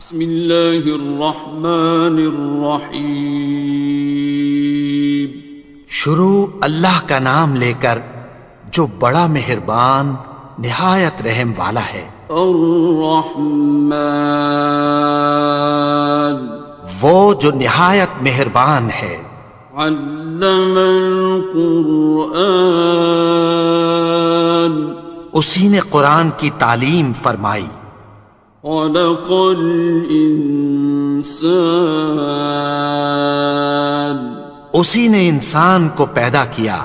بسم اللہ الرحمن الرحیم۔ شروع اللہ کا نام لے کر جو بڑا مہربان نہایت رحم والا ہے۔ الرحمن، وہ جو نہایت مہربان ہے۔ علم القرآن، اسی نے قرآن کی تعلیم فرمائی۔ خلق الانسان، اسی نے انسان کو پیدا کیا۔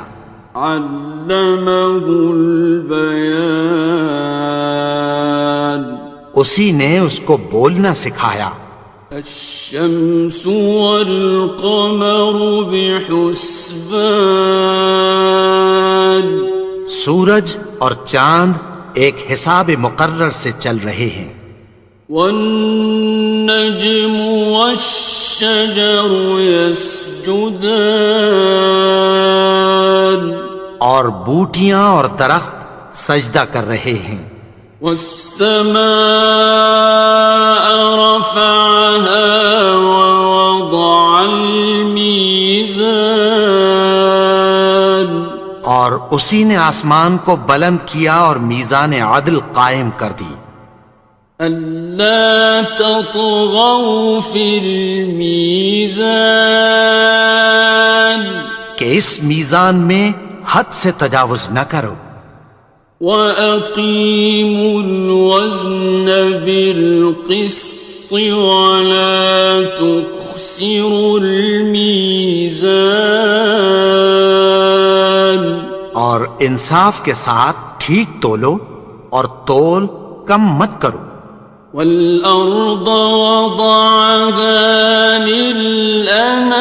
علمہ البیان، اسی نے اس کو بولنا سکھایا۔ الشمس والقمر بحسبان، سورج اور چاند ایک حساب مقرر سے چل رہے ہیں۔ والنجم والشجر يسجدان، اور بوٹیاں اور درخت سجدہ کر رہے ہیں۔ والسماء رفعها ووضع الميزان، اور اسی نے آسمان کو بلند کیا اور میزان عدل قائم کر دی۔ ألا تطغوا في الميزان، کہ اس میزان میں حد سے تجاوز نہ کرو۔ وَأَقِيمُوا الْوَزْنَ بِالْقِسْطِ وَلَا تُخْسِرُوا الْمِيزَانَ، اور انصاف کے ساتھ ٹھیک تولو اور تول کم مت کرو۔ وَالْأَرْضَ وَضَعَهَا لِلْأَنَامِ،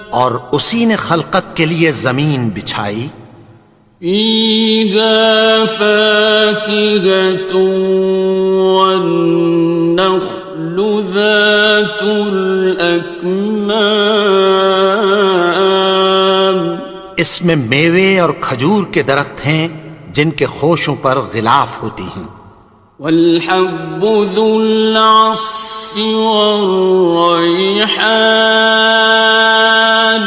اور اسی نے خلقت کے لیے زمین بچھائی۔ فِيهَا فَاكِهَةٌ وَالنَّخْلُ ذَاتُ الْأَكْمَامِ، اس میں میوے اور کھجور کے درخت ہیں جن کے خوشوں پر غلاف ہوتی ہیں۔ وَالْحَبُّ ذُو الْعَصْفِ وَالرَّيْحَانِ،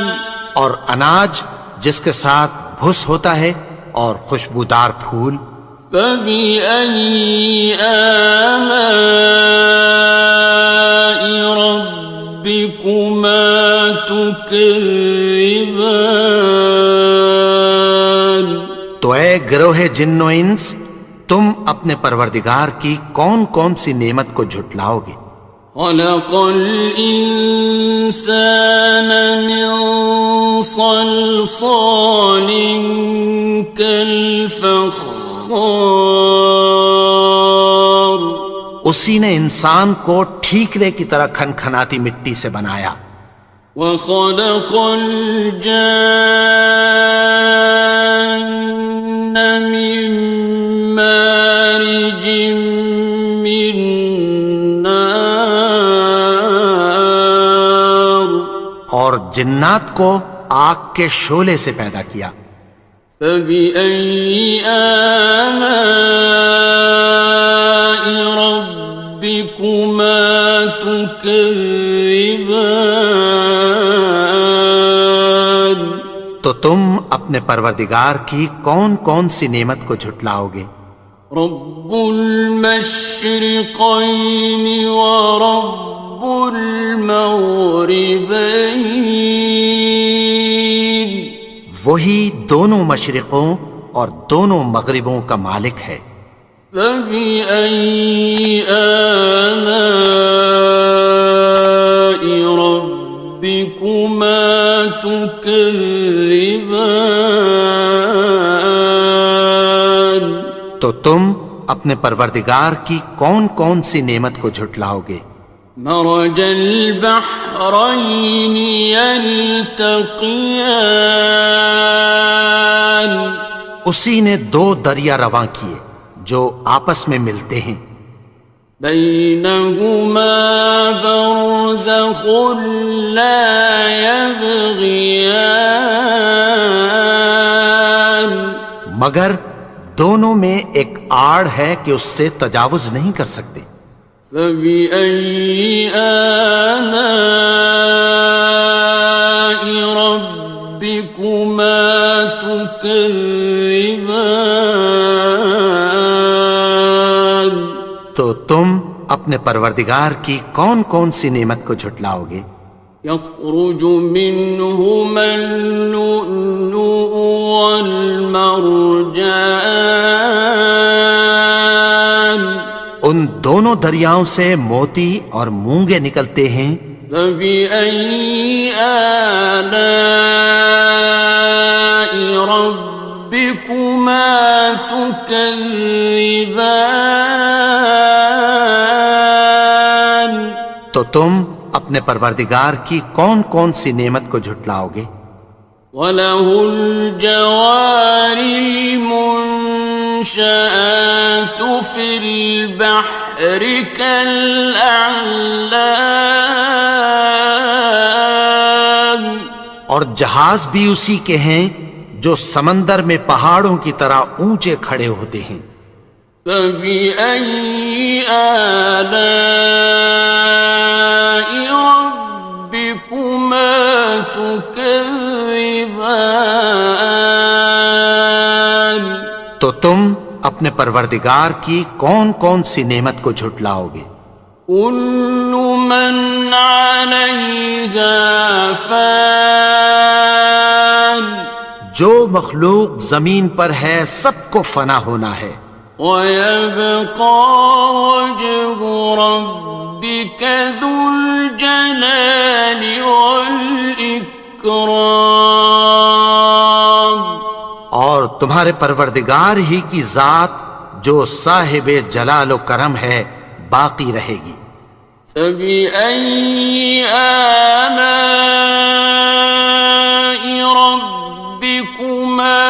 اور اناج جس کے ساتھ بھس ہوتا ہے اور خوشبودار پھول۔ فَبِأَيِّ آلَاءِ رَبِّكُمَا تُكَذِّبَانِ، تو اے گروہ جن و انس، تم اپنے پروردگار کی کون کون سی نعمت کو جھٹلاؤ گے؟ خَلَقَ الْإِنسَانَ مِنْ صَلْصَالٍ كَالْفَخَّارِ، اسی نے انسان کو ٹھیکرے کی طرح کھنکھناتی مٹی سے بنایا۔ وَخَلَقَ الْجَانَّ مِن مَّارِجٍ مِّن نَّارٍ، اور جنات کو آگ کے شعلے سے پیدا کیا۔ فَبِأَيِّ آلَاءِ رَبِّكُمَا تُكَذِّبَانِ، تو تم اپنے پروردگار کی کون کون سی نعمت کو جھٹلاؤ گے؟ رب المشرقین ورب المغربین، وہی دونوں مشرقوں اور دونوں مغربوں کا مالک ہے۔ فَبِأَيِّ آلَاءِ رَبِّكُمَا تُكَذِّبَانِ، تو تم اپنے پروردگار کی کون کون سی نعمت کو جھٹلاؤ گے؟ مرج البحرین یلتقیان، اسی نے دو دریا رواں کیے جو آپس میں ملتے ہیں۔ بینہما برزخ لا یبغیان، مگر دونوں میں ایک آڑ ہے کہ اس سے تجاوز نہیں کر سکتے۔ فبأي آلاء ربكما تكذبان؟ تو تم اپنے پروردگار کی کون کون سی نعمت کو جھٹلاؤ گے؟ يخرج منهما اللؤلؤ والمرجان، ان دونوں دریاؤں سے موتی اور مونگے نکلتے ہیں۔ فبأي آلاء ربكما تكذبان؟ تو تم اپنے پروردگار کی کون کون سی نعمت کو جھٹلاؤ گے؟ وَلَهُ الْجَوَارِ الْمُنشَآتُ فِي الْبَحْرِ كَالْأَعْلَامِ، اور جہاز بھی اسی کے ہیں جو سمندر میں پہاڑوں کی طرح اونچے کھڑے ہوتے ہیں۔ فَبِأَيِّ آلَاءِ رَبِّكُمَا تُكَذِّبَانِ؟ تو تم اپنے پروردگار کی کون کون سی نعمت کو جھٹلاؤ گے؟ كُلُّ مَنْ عَلَيْهَا فَانٍ، جو مخلوق زمین پر ہے سب کو فنا ہونا ہے۔ وَيَبْقَى وَجْهُ رَبِّكَ ذُو الْجَلَالِ وَالْإِكْرَامِ، اور تمہارے پروردگار ہی کی ذات جو صاحب جلال و کرم ہے باقی رہے گی۔ فَبِأَيِّ آلَاءِ رَبِّكُمَا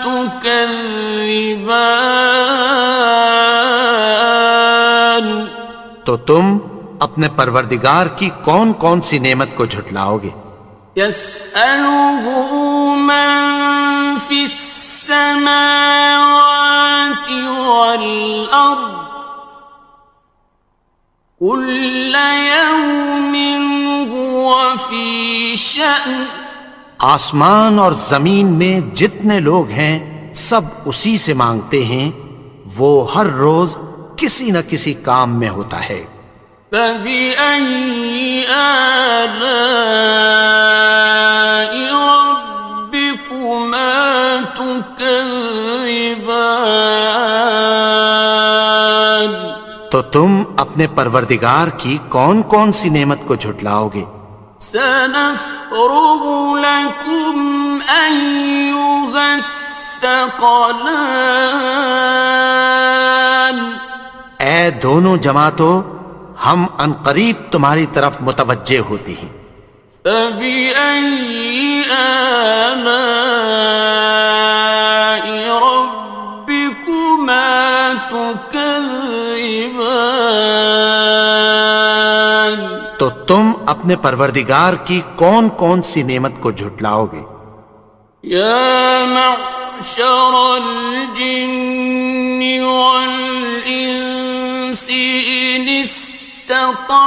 تُكَذِّبَانِ؟ تو تم اپنے پروردگار کی کون کون سی نعمت کو جھٹلاؤ گے؟ يَسْأَلُهُ مَن فِي السَّمَاوَاتِ وَالْأَرْضِ كُلَّ يَوْمٍ هُوَ فِي شَأْنٍ، آسمان اور زمین میں جتنے لوگ ہیں سب اسی سے مانگتے ہیں، وہ ہر روز کسی نہ کسی کام میں ہوتا ہے۔ فَبِأَيِّ آلَاءِ رَبِّكُمَا تُكَذِّبَانِ؟ تو تم اپنے پروردگار کی کون کون سی نعمت کو جھٹلاؤ گے؟ سَنَفْرُغُ لَكُمْ أَيُّهَ الثَّقَلَانِ، اے دونوں جماعتوں، ہم عنقریب تمہاری طرف متوجہ ہوتے ہیں۔ فَبِأَيِّ آلَاءِ رَبِّكُمَا تُكَذِّبَانِ؟ تو تم اپنے پروردگار کی کون کون سی نعمت کو جھٹلاؤ گے؟ يَا مَعْشَرَ الْجِنِّ وَالْإِنسِ إِنِ اسْتَطَعْتُمْ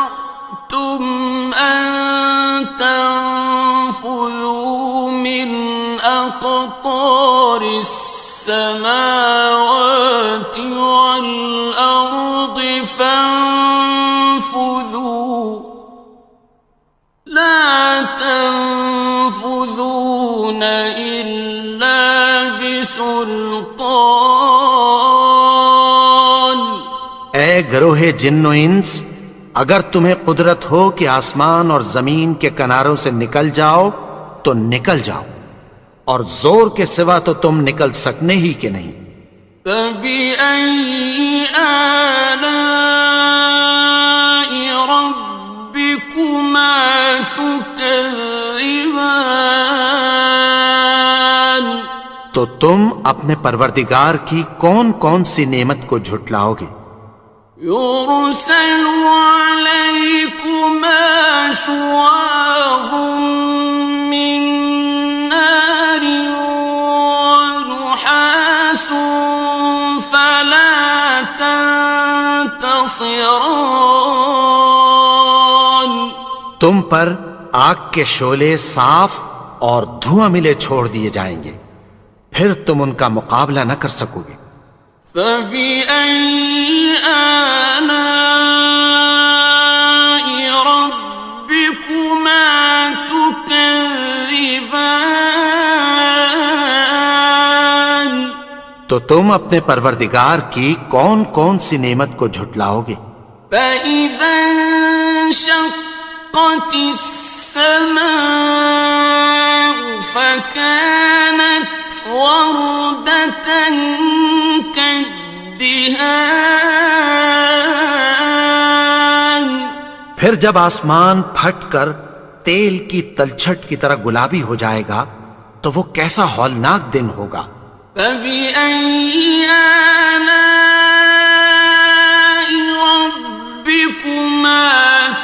أَن تَنفُذُوا مِنْ أَقْطَارِ السَّمَاوَاتِ وَالْأَرْضِ فَانفُذُوا لَا تَنفُذُونَ إِلَّا بِسُلْطَانٍ۔ اے گروہ جن و انس، اگر تمہیں قدرت ہو کہ آسمان اور زمین کے کناروں سے نکل جاؤ تو نکل جاؤ، اور زور کے سوا تو تم نکل سکنے ہی کہ نہیں۔ فَبِأَيِّ آلَاءِ رَبِّكُمَا تُكَذِّبَانِ؟ تو تم اپنے پروردگار کی کون کون سی نعمت کو جھٹلاؤ گے؟ يُرْسَلُ عَلَيْكُمَا شُوَاظٌ مِّن نَّارٍ وَنُحَاسٌ فَلَا ينتصران. تم پر آگ کے شعلے صاف اور دھواں ملے چھوڑ دیے جائیں گے، پھر تم ان کا مقابلہ نہ کر سکو گے۔ فبأي آلاء ربكما تكذبان. تو تم اپنے پروردگار کی کون کون سی نعمت کو جھٹلاؤ گے؟ فإذا انشقت السماء فكانت وردة كالدهان. پھر جب آسمان پھٹ کر تیل کی تلچھٹ کی طرح گلابی ہو جائے گا تو وہ کیسا ہولناک دن ہوگا۔ فبأي آلاء ربكما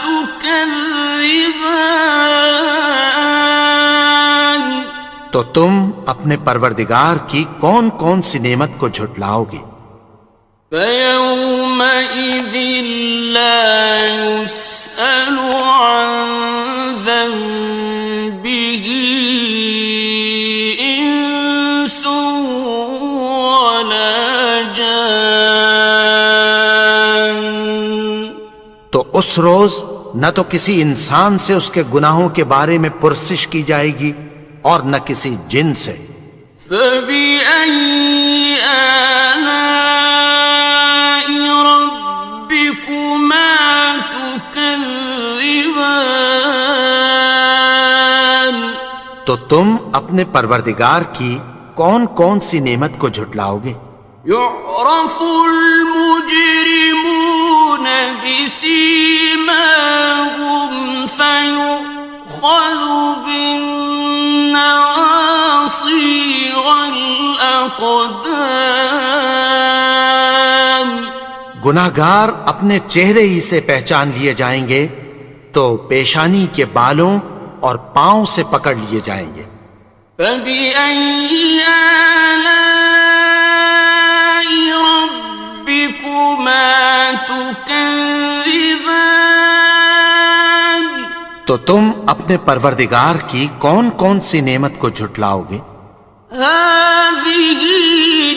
تكذبان. تو تم اپنے پروردگار کی کون کون سی نعمت کو جھٹلاؤ گے؟ فيومئذ لا يسأل عن ذنبه إنس ولا جان. تو اس روز نہ تو کسی انسان سے اس کے گناہوں کے بارے میں پرسش کی جائے گی اور نہ کسی جن سے۔ فبأي آلاء ربكما تكذبان. تو تم اپنے پروردگار کی کون کون سی نعمت کو جھٹلاؤ گے؟ يعرف المجرمون بسيماهم فيؤخذ بالنواصي والأقدام. گناہگار اپنے چہرے ہی سے پہچان لیے جائیں گے تو پیشانی کے بالوں اور پاؤں سے پکڑ لیے جائیں گے۔ فبأي آلاء ربكما تكذبان. تو تم اپنے پروردگار کی کون کون سی نعمت کو جھٹلاؤ گے؟ هذه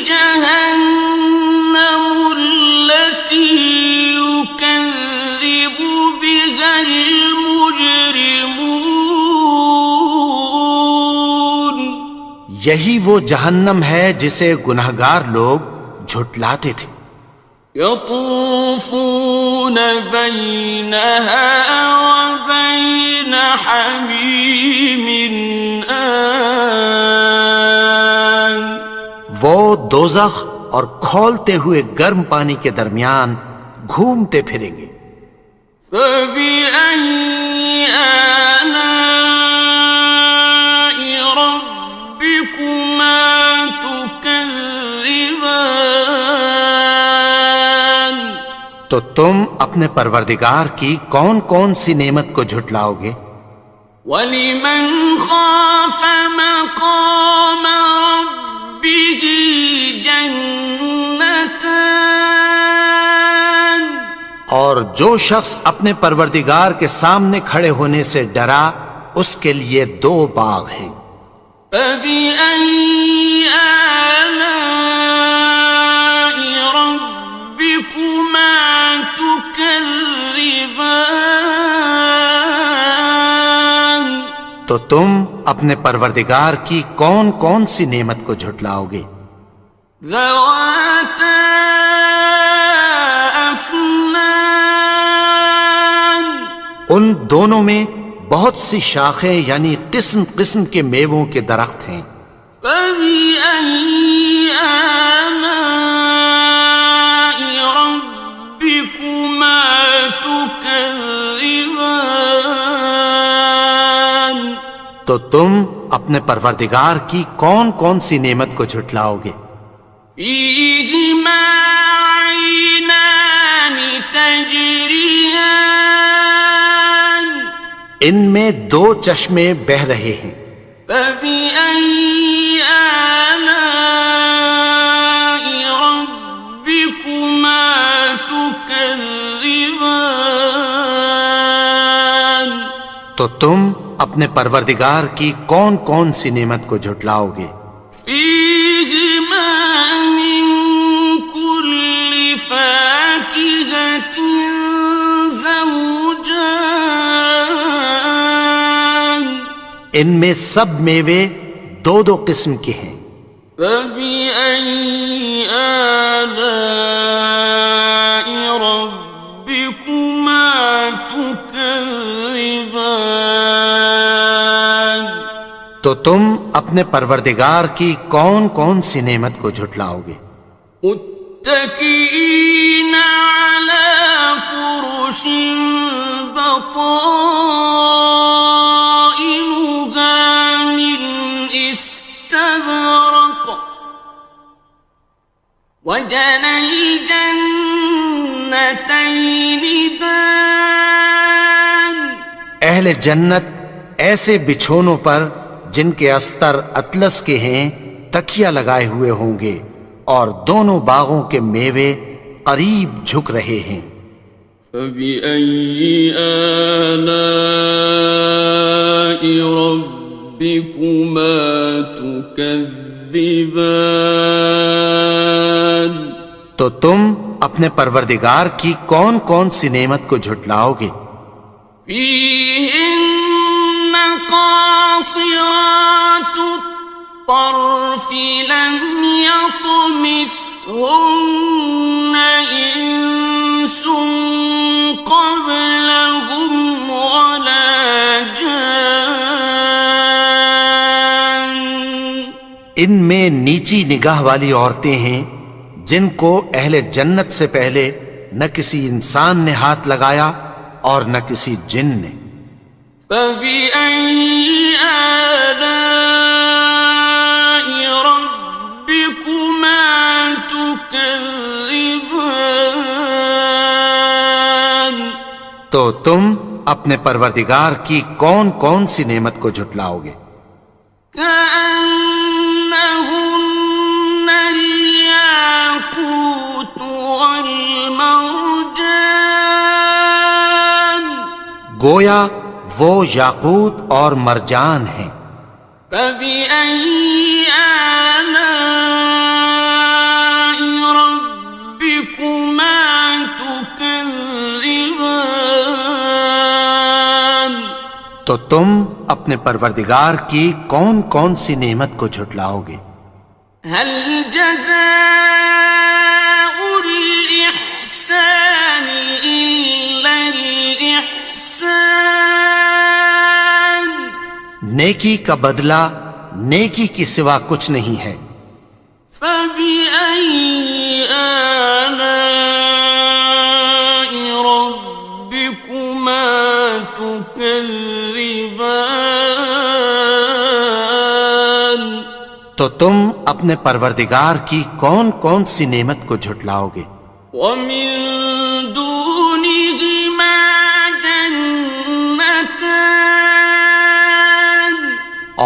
جهنم التي يكذب بها المجرمون. یہی وہ جہنم ہے جسے گناہگار لوگ جھٹلاتے تھے۔ يطوفون بينها وبين حميم آن. وہ دوزخ اور کھولتے ہوئے گرم پانی کے درمیان گھومتے پھریں گے۔ فبأي آلاء ربكما تكذبان. تو تم اپنے پروردگار کی کون کون سی نعمت کو جھٹلاؤ گے؟ وَلِمَنْ خَافَ مَقَامَ رَبِّهِ جَنَّتَانِ. اور جو شخص اپنے پروردگار کے سامنے کھڑے ہونے سے ڈرا اس کے لیے دو باغ ہیں۔ فَبِأَيِّ آلَاءِ رَبِّكُمَا تُكَذِّبَانِ. تو تم اپنے پروردگار کی کون کون سی نعمت کو جھٹلاؤ گے؟ ذَوَاتَا أَفْنَانٍ. ان دونوں میں بہت سی شاخیں یعنی قسم قسم کے میووں کے درخت ہیں۔ فَبِأَيِّ آلَاءِ رَبِّكُمَا تُكَذِّبَانِ. تو تم اپنے پروردگار کی کون کون سی نعمت کو جھٹلاؤ گے؟ فِيهِمَا عَيْنَانِ تَجْرِيَانِ. ان میں دو چشمے بہہ رہے ہیں۔ فَبِأَيِّ آلَاءِ رَبِّكُمَا تُكَذِّبَانِ. تكذبان تو تم اپنے پروردگار کی کون کون سی نعمت کو جھٹلاؤ گے؟ فيهما من كل فاكهة زوجان ان میں سب میوے دو دو قسم کے ہیں۔ فبأي آلاء ربكما تكذبان تو تم اپنے پروردگار کی کون کون سی نعمت کو جھٹلاؤ گے؟ متكئين على فرش بطائنها من استبرق وجنى الجنتين دان اہل جنت ایسے بچھونوں پر جن کے استر اطلس کے ہیں تکیہ لگائے ہوئے ہوں گے، اور دونوں باغوں کے میوے قریب جھک رہے ہیں۔ فبأي آلاء ربكما تكذبان تو تم اپنے پروردگار کی کون کون سی نعمت کو جھٹلاؤ گے؟ فيهن قاصرات الطرف لم يطمثهن إنس قبلهم ولا جان ان میں نیچی نگاہ والی عورتیں ہیں جن کو اہل جنت سے پہلے نہ کسی انسان نے ہاتھ لگایا اور نہ کسی جن نے۔ فبأي آلاء ربكما تكذبان تو تم اپنے پروردگار کی کون کون سی نعمت کو جھٹلاؤ گے؟ كأنهن الياقوت والمرجان گویا وہ یاقوت اور مرجان ہیں۔ فبأي آلاء ربكما تكذبان تو تم اپنے پروردگار کی کون کون سی نعمت کو جھٹلاؤ گے؟ هل جزاء الإحسان إلا الإحسان نیکی کا بدلہ نیکی کی سوا کچھ نہیں ہے۔ فبأي آلاء ربكما تكذبان تو تم اپنے پروردگار کی کون کون سی نعمت کو جھٹلاؤ گے؟ ومن دونهما جنتان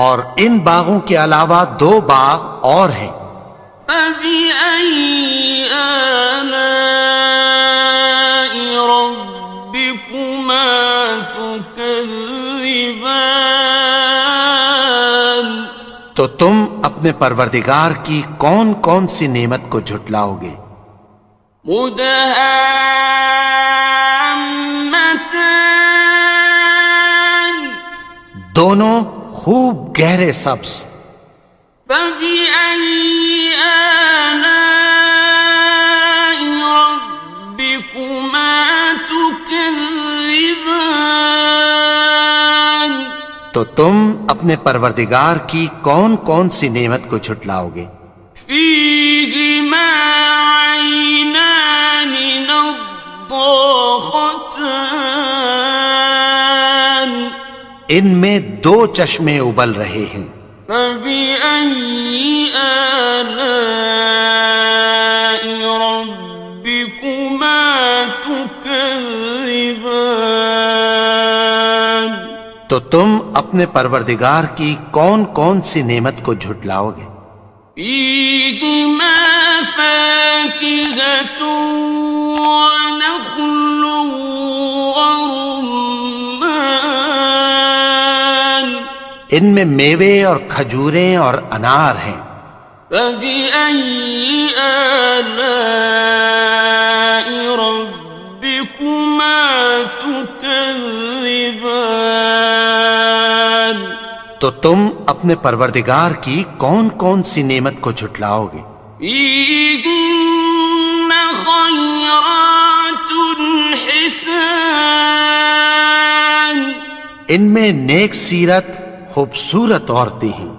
اور ان باغوں کے علاوہ دو باغ اور ہیں۔ فبأي آلاء ربكما تكذبان تو تم اپنے پروردگار کی کون کون سی نعمت کو جھٹلاؤ گے؟ مدهامتان دونوں خوب گہرے سبز۔ فبأي آلاء ربكما تكذبان تو تم اپنے پروردگار کی کون کون سی نعمت کو جھٹلاؤ گے؟ فيهما عينان نضاختان ان میں دو چشمے ابل رہے ہیں۔ فبأي آلاء ربكما تكذبان تو تم اپنے پروردگار کی کون کون سی نعمت کو جھٹلاؤ گے؟ فيهما فاكهة ونخل ان میں میوے اور کھجوریں اور انار ہیں۔ فبأي آلاء ربكما تكذبان؟ تو تم اپنے پروردگار کی کون کون سی نعمت کو جھٹلاؤ گے؟ فيهن خيرات حسان، ان میں نیک سیرت خوبصورت عورتیں ہیں۔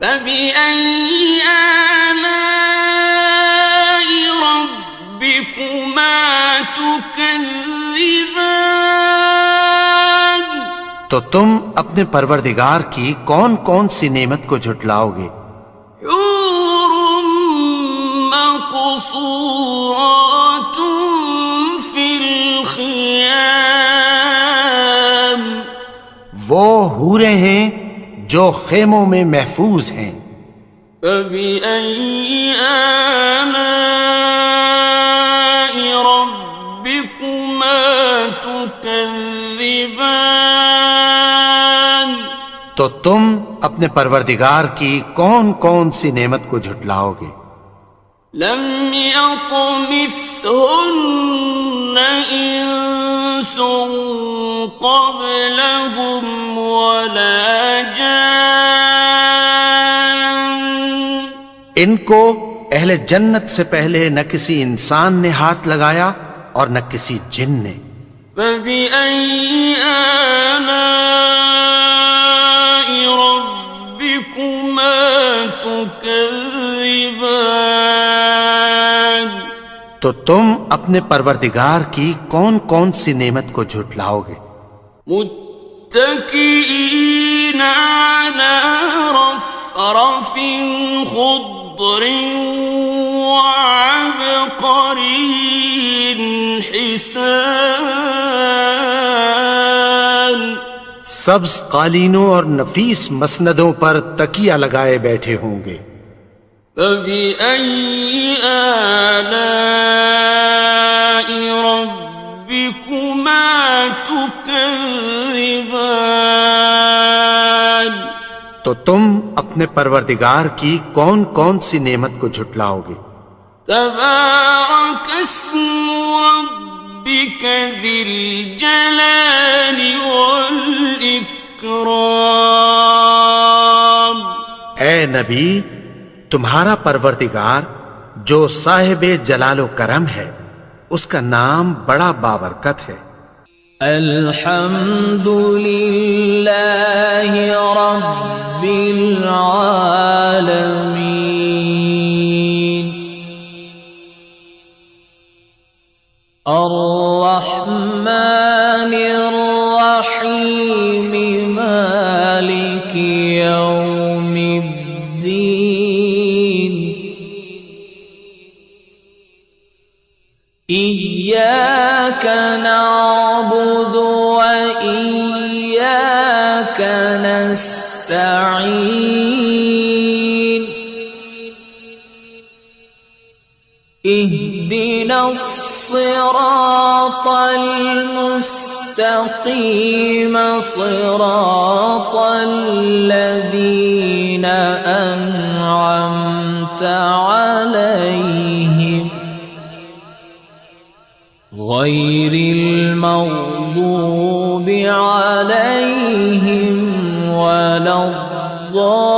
فبأي آلاء ربكما تكذبان؟ تو تم اپنے پروردگار کی کون کون سی نعمت کو جھٹلاؤ گے؟ حور مقصورات في الخيام، وہ حوریں ہیں جو خیموں میں محفوظ ہیں۔ فبأي آلاء ربكما تكذبان؟ تو تم اپنے پروردگار کی کون کون سی نعمت کو جھٹلاؤ گے؟ لم يطمثهن إنس قبلهم ولا جان، ان کو اہل جنت سے پہلے نہ کسی انسان نے ہاتھ لگایا اور نہ کسی جن نے۔ فبأي آلاء ربكما تكذبان؟ تو تم اپنے پروردگار کی کون کون سی نعمت کو جھٹلاؤ گے؟ متكئين على رفرف خضر وعبقري حسان، سبز قالینوں اور نفیس مسندوں پر تکیہ لگائے بیٹھے ہوں گے۔ فبأي آلاء ربكما تكذبان؟ تو تم اپنے پروردگار کی کون کون سی نعمت کو جھٹلاؤ گے؟ تبارك اسم ربك ذي الجلال والإكرام۔ اے نبی، تمہارا پروردگار جو صاحب جلال و کرم ہے، اس کا نام بڑا بابرکت ہے۔ الحمد للہ رب العالمین، الرحمن الرحیم، مالک یوم الدین، إياك نعبد وإياك نستعين، اهدنا الصراط المستقيم، صراط الذين أنعمت عليهم غير المغضوب عليهم ولا الضالين۔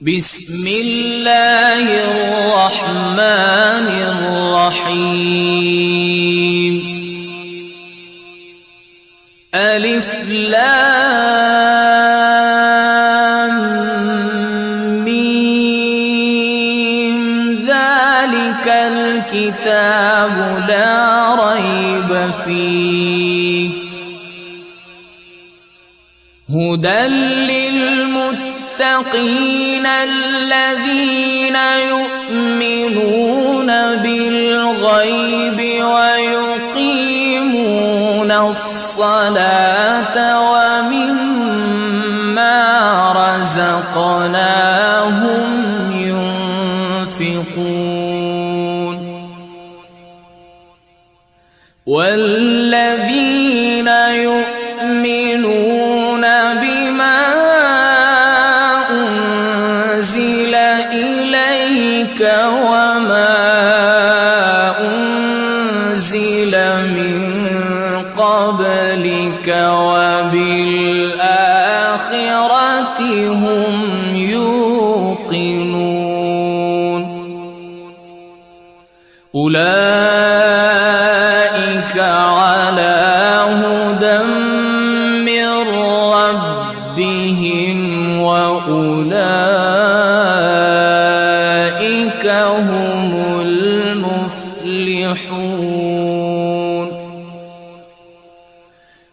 بسم الله الرحمن الرحيم، ألف لام ميم، ذلك الكتاب لا ريب فيه، هدى للمتقين الذين يؤمنون بالغيب ويقيمون الصلاة ومما رزقناهم ينفقون۔ والذين يؤمنون بما أنزل إليك وما أنزل من قبلك وبالآخرة هم يوقنون أولئك على هدى من ربهم وأولئك هم المفلحون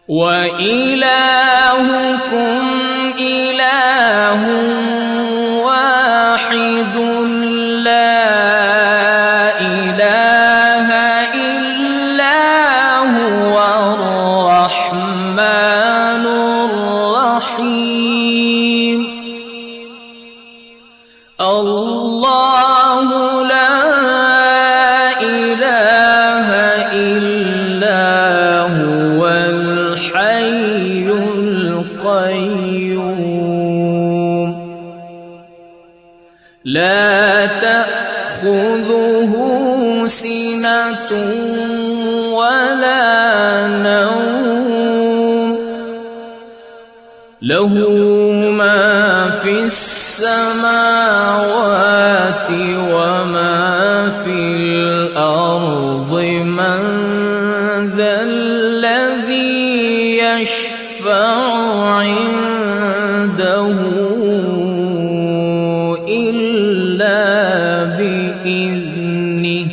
وإلهكم إله واحد لا إله إلا هو الرحمن الرحيم الله لا إله إلا هو الحي القيوم لا تأخذه سنة ولا نوم له ما في السماوات وما في الأرض من ذا الذي يشفع عنده إلا بإذنه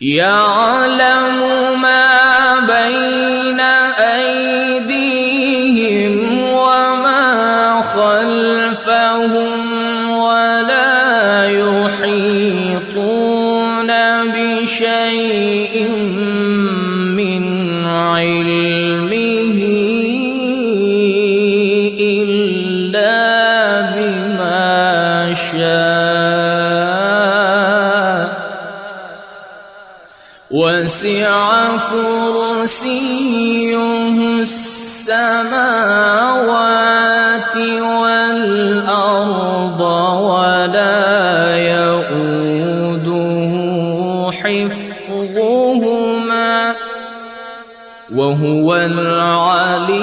يعلم ما بين أيديهم وما خلفهم ولا يحيطون بشيء من علمه إلا بما شاء وسع كرسيه السماوات والأرض ولا يؤوده حفظهما وهو العلي